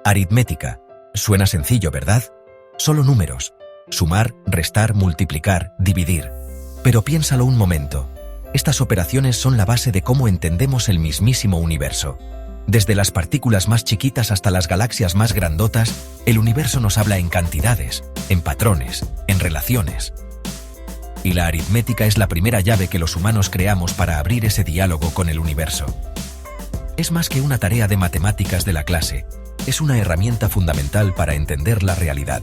Aritmética. Suena sencillo, ¿verdad? Solo números. Sumar, restar, multiplicar, dividir. Pero piénsalo un momento. Estas operaciones son la base de cómo entendemos el mismísimo universo. Desde las partículas más chiquitas hasta las galaxias más grandotas, el universo nos habla en cantidades, en patrones, en relaciones. Y la aritmética es la primera llave que los humanos creamos para abrir ese diálogo con el universo. Es más que una tarea de matemáticas de la clase, es una herramienta fundamental para entender la realidad.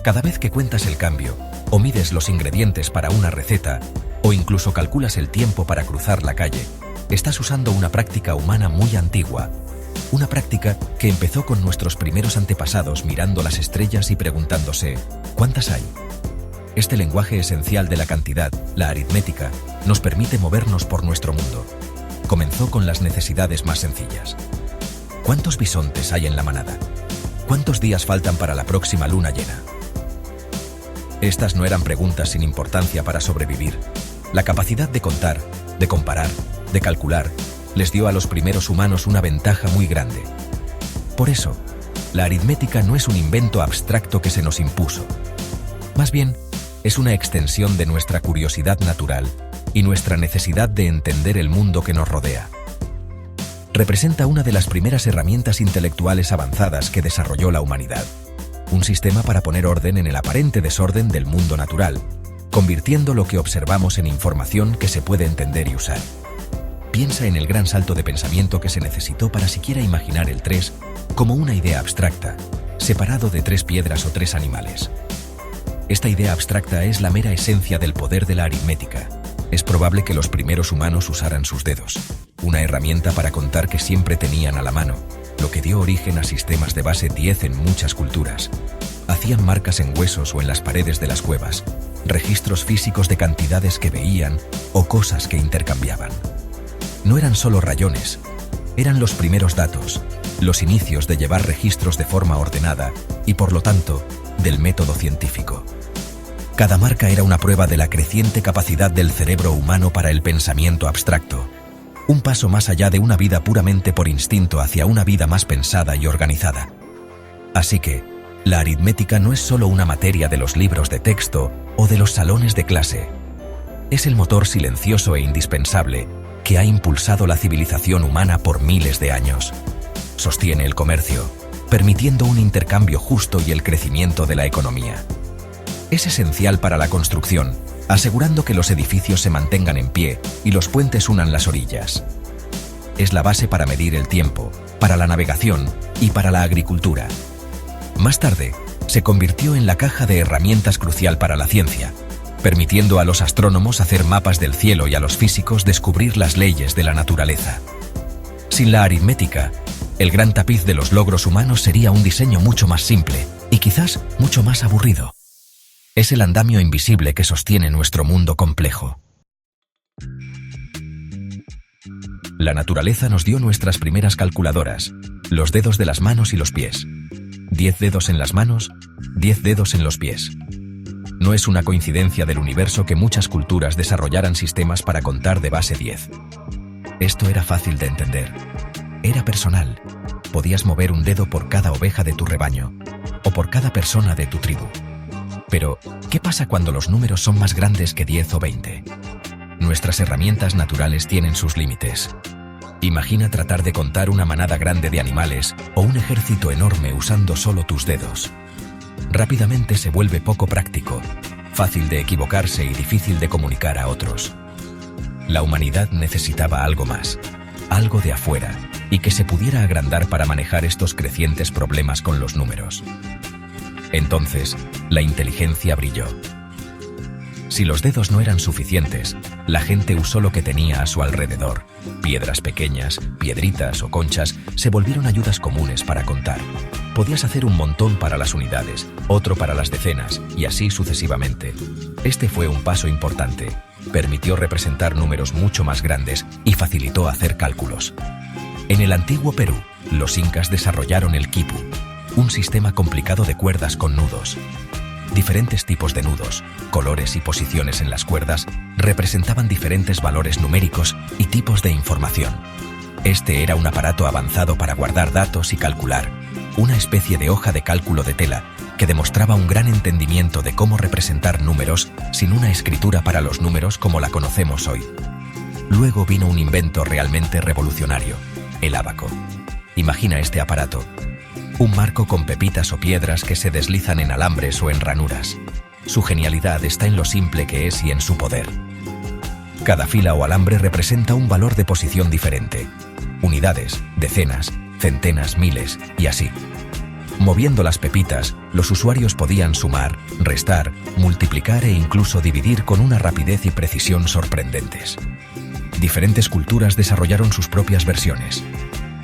Cada vez que cuentas el cambio, o mides los ingredientes para una receta, o incluso calculas el tiempo para cruzar la calle, estás usando una práctica humana muy antigua. Una práctica que empezó con nuestros primeros antepasados mirando las estrellas y preguntándose, ¿cuántas hay? Este lenguaje esencial de la cantidad, la aritmética, nos permite movernos por nuestro mundo. Comenzó con las necesidades más sencillas. ¿Cuántos bisontes hay en la manada? ¿Cuántos días faltan para la próxima luna llena? Estas no eran preguntas sin importancia para sobrevivir. La capacidad de contar, de comparar, de calcular, les dio a los primeros humanos una ventaja muy grande. Por eso, la aritmética no es un invento abstracto que se nos impuso. Más bien, es una extensión de nuestra curiosidad natural y nuestra necesidad de entender el mundo que nos rodea. Representa una de las primeras herramientas intelectuales avanzadas que desarrolló la humanidad. Un sistema para poner orden en el aparente desorden del mundo natural, convirtiendo lo que observamos en información que se puede entender y usar. Piensa en el gran salto de pensamiento que se necesitó para siquiera imaginar el 3 como una idea abstracta, separado de 3 piedras o 3 animales. Esta idea abstracta es la mera esencia del poder de la aritmética. Es probable que los primeros humanos usaran sus dedos, una herramienta para contar que siempre tenían a la mano, lo que dio origen a sistemas de base 10 en muchas culturas. Hacían marcas en huesos o en las paredes de las cuevas, registros físicos de cantidades que veían o cosas que intercambiaban. No eran solo rayones, eran los primeros datos, los inicios de llevar registros de forma ordenada y, por lo tanto, del método científico. Cada marca era una prueba de la creciente capacidad del cerebro humano para el pensamiento abstracto, un paso más allá de una vida puramente por instinto hacia una vida más pensada y organizada. Así que, la aritmética no es solo una materia de los libros de texto o de los salones de clase. Es el motor silencioso e indispensable que ha impulsado la civilización humana por miles de años. Sostiene el comercio, permitiendo un intercambio justo y el crecimiento de la economía. Es esencial para la construcción, asegurando que los edificios se mantengan en pie y los puentes unan las orillas. Es la base para medir el tiempo, para la navegación y para la agricultura. Más tarde, se convirtió en la caja de herramientas crucial para la ciencia, permitiendo a los astrónomos hacer mapas del cielo y a los físicos descubrir las leyes de la naturaleza. Sin la aritmética, el gran tapiz de los logros humanos sería un diseño mucho más simple y quizás mucho más aburrido. Es el andamio invisible que sostiene nuestro mundo complejo. La naturaleza nos dio nuestras primeras calculadoras, los dedos de las manos y los pies. 10 dedos en las manos, 10 dedos en los pies. No es una coincidencia del universo que muchas culturas desarrollaran sistemas para contar de base 10. Esto era fácil de entender. Era personal. Podías mover un dedo por cada oveja de tu rebaño, o por cada persona de tu tribu. Pero, ¿qué pasa cuando los números son más grandes que 10 o 20? Nuestras herramientas naturales tienen sus límites. Imagina tratar de contar una manada grande de animales o un ejército enorme usando solo tus dedos. Rápidamente se vuelve poco práctico, fácil de equivocarse y difícil de comunicar a otros. La humanidad necesitaba algo más, algo de afuera, y que se pudiera agrandar para manejar estos crecientes problemas con los números. Entonces, la inteligencia brilló. Si los dedos no eran suficientes, la gente usó lo que tenía a su alrededor. Piedras pequeñas, piedritas o conchas se volvieron ayudas comunes para contar. Podías hacer un montón para las unidades, otro para las decenas, y así sucesivamente. Este fue un paso importante. Permitió representar números mucho más grandes y facilitó hacer cálculos. En el antiguo Perú, los incas desarrollaron el quipu, un sistema complicado de cuerdas con nudos. Diferentes tipos de nudos, colores y posiciones en las cuerdas representaban diferentes valores numéricos y tipos de información. Este era un aparato avanzado para guardar datos y calcular, una especie de hoja de cálculo de tela que demostraba un gran entendimiento de cómo representar números sin una escritura para los números como la conocemos hoy. Luego vino un invento realmente revolucionario, el ábaco. Imagina este aparato, un marco con pepitas o piedras que se deslizan en alambres o en ranuras. Su genialidad está en lo simple que es y en su poder. Cada fila o alambre representa un valor de posición diferente. Unidades, decenas, centenas, miles y así. Moviendo las pepitas, los usuarios podían sumar, restar, multiplicar e incluso dividir con una rapidez y precisión sorprendentes. Diferentes culturas desarrollaron sus propias versiones.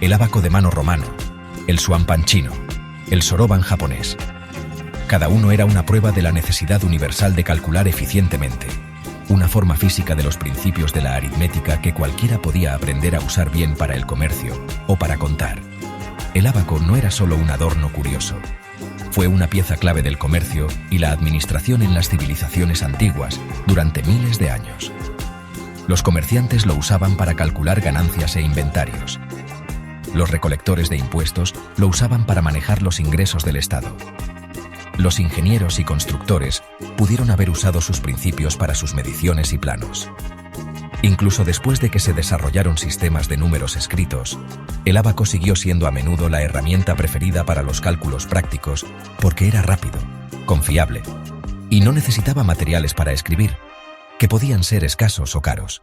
El ábaco de mano romano, el suampan chino, el soroban japonés. Cada uno era una prueba de la necesidad universal de calcular eficientemente, una forma física de los principios de la aritmética que cualquiera podía aprender a usar bien para el comercio o para contar. El ábaco no era solo un adorno curioso. Fue una pieza clave del comercio y la administración en las civilizaciones antiguas durante miles de años. Los comerciantes lo usaban para calcular ganancias e inventarios. Los recolectores de impuestos lo usaban para manejar los ingresos del Estado. Los ingenieros y constructores pudieron haber usado sus principios para sus mediciones y planos. Incluso después de que se desarrollaron sistemas de números escritos, el ábaco siguió siendo a menudo la herramienta preferida para los cálculos prácticos porque era rápido, confiable y no necesitaba materiales para escribir, que podían ser escasos o caros.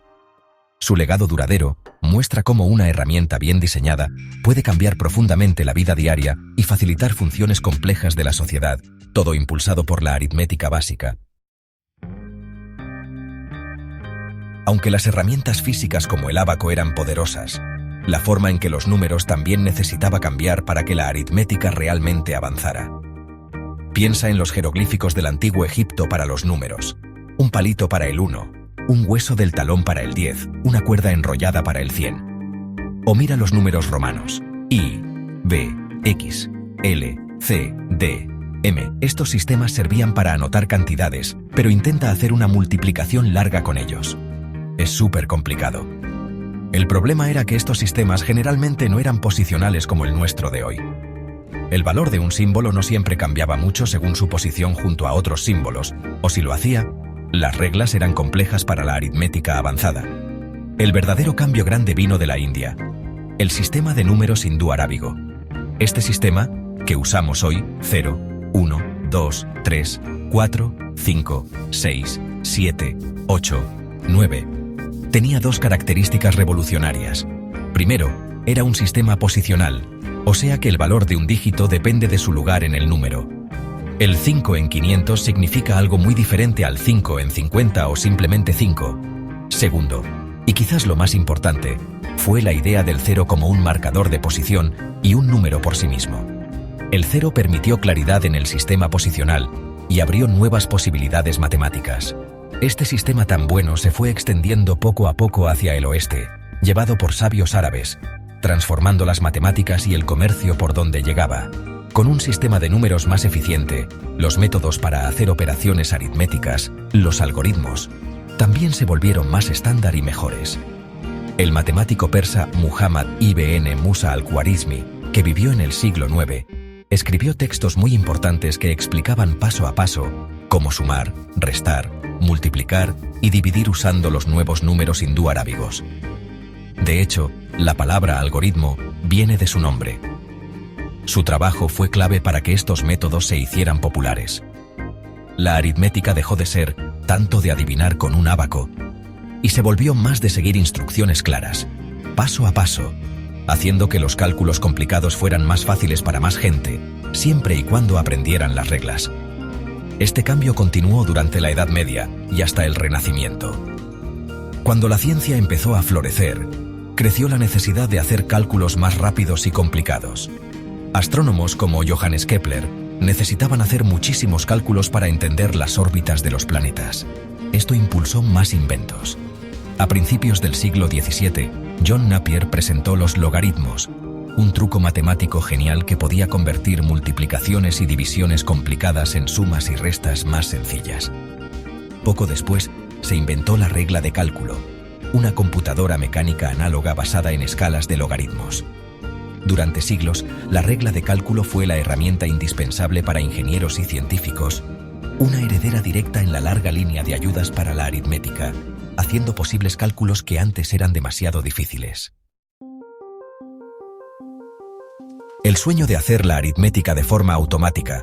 Su legado duradero muestra cómo una herramienta bien diseñada puede cambiar profundamente la vida diaria y facilitar funciones complejas de la sociedad, todo impulsado por la aritmética básica. Aunque las herramientas físicas como el ábaco eran poderosas, la forma en que los números también necesitaba cambiar para que la aritmética realmente avanzara. Piensa en los jeroglíficos del antiguo Egipto para los números: un palito para el 1, un hueso del talón para el 10, una cuerda enrollada para el 100. O mira los números romanos: I, B, X, L, C, D, M. Estos sistemas servían para anotar cantidades, pero intenta hacer una multiplicación larga con ellos. Es súper complicado. El problema era que estos sistemas generalmente no eran posicionales como el nuestro de hoy. El valor de un símbolo no siempre cambiaba mucho según su posición junto a otros símbolos, o si lo hacía, las reglas eran complejas para la aritmética avanzada. El verdadero cambio grande vino de la India, el sistema de números hindú-arábigo. Este sistema, que usamos hoy, 0, 1, 2, 3, 4, 5, 6, 7, 8, 9, tenía dos características revolucionarias. Primero, era un sistema posicional, o sea que el valor de un dígito depende de su lugar en el número. El 5 en 500 significa algo muy diferente al 5 en 50 o simplemente 5. Segundo, y quizás lo más importante, fue la idea del 0 como un marcador de posición y un número por sí mismo. El 0 permitió claridad en el sistema posicional y abrió nuevas posibilidades matemáticas. Este sistema tan bueno se fue extendiendo poco a poco hacia el oeste, llevado por sabios árabes, transformando las matemáticas y el comercio por donde llegaba. Con un sistema de números más eficiente, los métodos para hacer operaciones aritméticas, los algoritmos, también se volvieron más estándar y mejores. El matemático persa Muhammad ibn Musa al-Khwarizmi, que vivió en el siglo IX, escribió textos muy importantes que explicaban paso a paso cómo sumar, restar, multiplicar y dividir usando los nuevos números hindú-arábigos. De hecho, la palabra algoritmo viene de su nombre. Su trabajo fue clave para que estos métodos se hicieran populares. La aritmética dejó de ser tanto de adivinar con un ábaco y se volvió más de seguir instrucciones claras, paso a paso, haciendo que los cálculos complicados fueran más fáciles para más gente, siempre y cuando aprendieran las reglas. Este cambio continuó durante la Edad Media y hasta el Renacimiento. Cuando la ciencia empezó a florecer, creció la necesidad de hacer cálculos más rápidos y complicados. Astrónomos como Johannes Kepler necesitaban hacer muchísimos cálculos para entender las órbitas de los planetas. Esto impulsó más inventos. A principios del siglo XVII, John Napier presentó los logaritmos, un truco matemático genial que podía convertir multiplicaciones y divisiones complicadas en sumas y restas más sencillas. Poco después, se inventó la regla de cálculo, una computadora mecánica análoga basada en escalas de logaritmos. Durante siglos, la regla de cálculo fue la herramienta indispensable para ingenieros y científicos, una heredera directa en la larga línea de ayudas para la aritmética, haciendo posibles cálculos que antes eran demasiado difíciles. El sueño de hacer la aritmética de forma automática,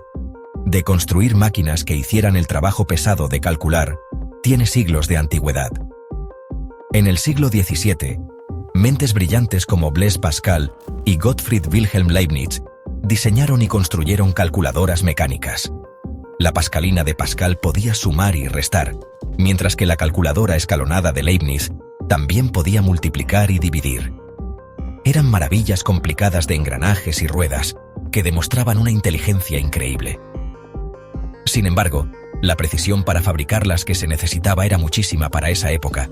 de construir máquinas que hicieran el trabajo pesado de calcular, tiene siglos de antigüedad. En el siglo XVII, mentes brillantes como Blaise Pascal y Gottfried Wilhelm Leibniz diseñaron y construyeron calculadoras mecánicas. La pascalina de Pascal podía sumar y restar, mientras que la calculadora escalonada de Leibniz también podía multiplicar y dividir. Eran maravillas complicadas de engranajes y ruedas que demostraban una inteligencia increíble. Sin embargo, la precisión para fabricarlas que se necesitaba era muchísima para esa época,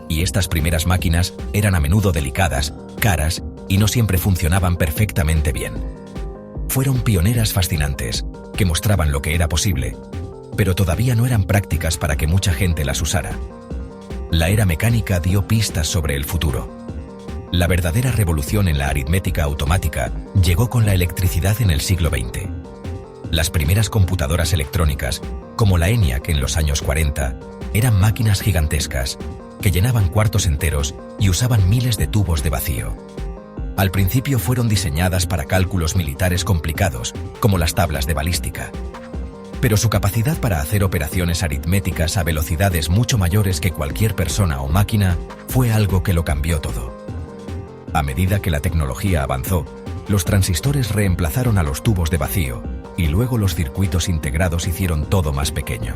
y estas primeras máquinas eran a menudo delicadas, caras y no siempre funcionaban perfectamente bien. Fueron pioneras fascinantes, que mostraban lo que era posible, pero todavía no eran prácticas para que mucha gente las usara. La era mecánica dio pistas sobre el futuro. La verdadera revolución en la aritmética automática llegó con la electricidad en el siglo XX. Las primeras computadoras electrónicas, como la ENIAC en los años 40, eran máquinas gigantescas que llenaban cuartos enteros y usaban miles de tubos de vacío. Al principio fueron diseñadas para cálculos militares complicados, como las tablas de balística. Pero su capacidad para hacer operaciones aritméticas a velocidades mucho mayores que cualquier persona o máquina fue algo que lo cambió todo. A medida que la tecnología avanzó, los transistores reemplazaron a los tubos de vacío, y luego los circuitos integrados hicieron todo más pequeño.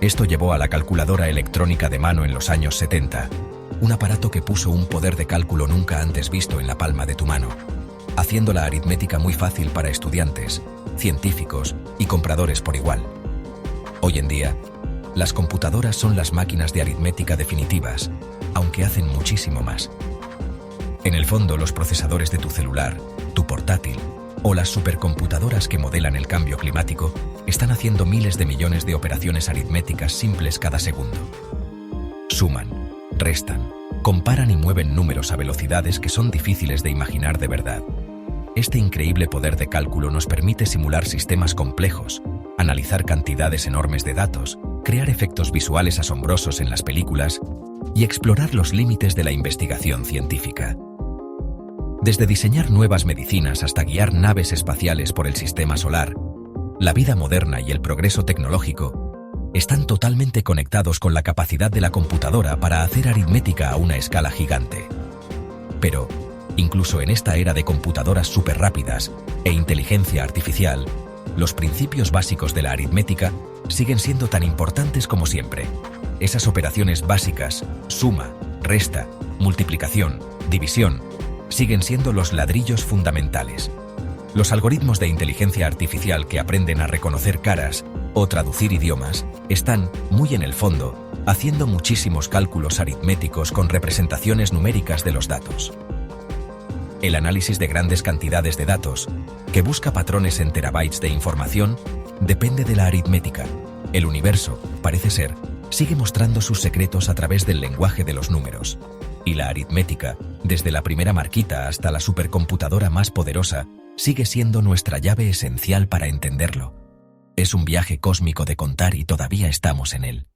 Esto llevó a la calculadora electrónica de mano en los años 70, un aparato que puso un poder de cálculo nunca antes visto en la palma de tu mano, haciendo la aritmética muy fácil para estudiantes, científicos y compradores por igual. Hoy en día, las computadoras son las máquinas de aritmética definitivas, aunque hacen muchísimo más. En el fondo, los procesadores de tu celular, tu portátil o las supercomputadoras que modelan el cambio climático están haciendo miles de millones de operaciones aritméticas simples cada segundo. Suman, restan, comparan y mueven números a velocidades que son difíciles de imaginar de verdad. Este increíble poder de cálculo nos permite simular sistemas complejos, analizar cantidades enormes de datos, crear efectos visuales asombrosos en las películas y explorar los límites de la investigación científica. Desde diseñar nuevas medicinas hasta guiar naves espaciales por el sistema solar, la vida moderna y el progreso tecnológico están totalmente conectados con la capacidad de la computadora para hacer aritmética a una escala gigante. Pero, incluso en esta era de computadoras superrápidas e inteligencia artificial, los principios básicos de la aritmética siguen siendo tan importantes como siempre. Esas operaciones básicas, suma, resta, multiplicación, división, siguen siendo los ladrillos fundamentales. Los algoritmos de inteligencia artificial que aprenden a reconocer caras o traducir idiomas están, muy en el fondo, haciendo muchísimos cálculos aritméticos con representaciones numéricas de los datos. El análisis de grandes cantidades de datos, que busca patrones en terabytes de información, depende de la aritmética. El universo, parece ser, sigue mostrando sus secretos a través del lenguaje de los números. Y la aritmética, desde la primera marquita hasta la supercomputadora más poderosa, sigue siendo nuestra llave esencial para entenderlo. Es un viaje cósmico de contar y todavía estamos en él.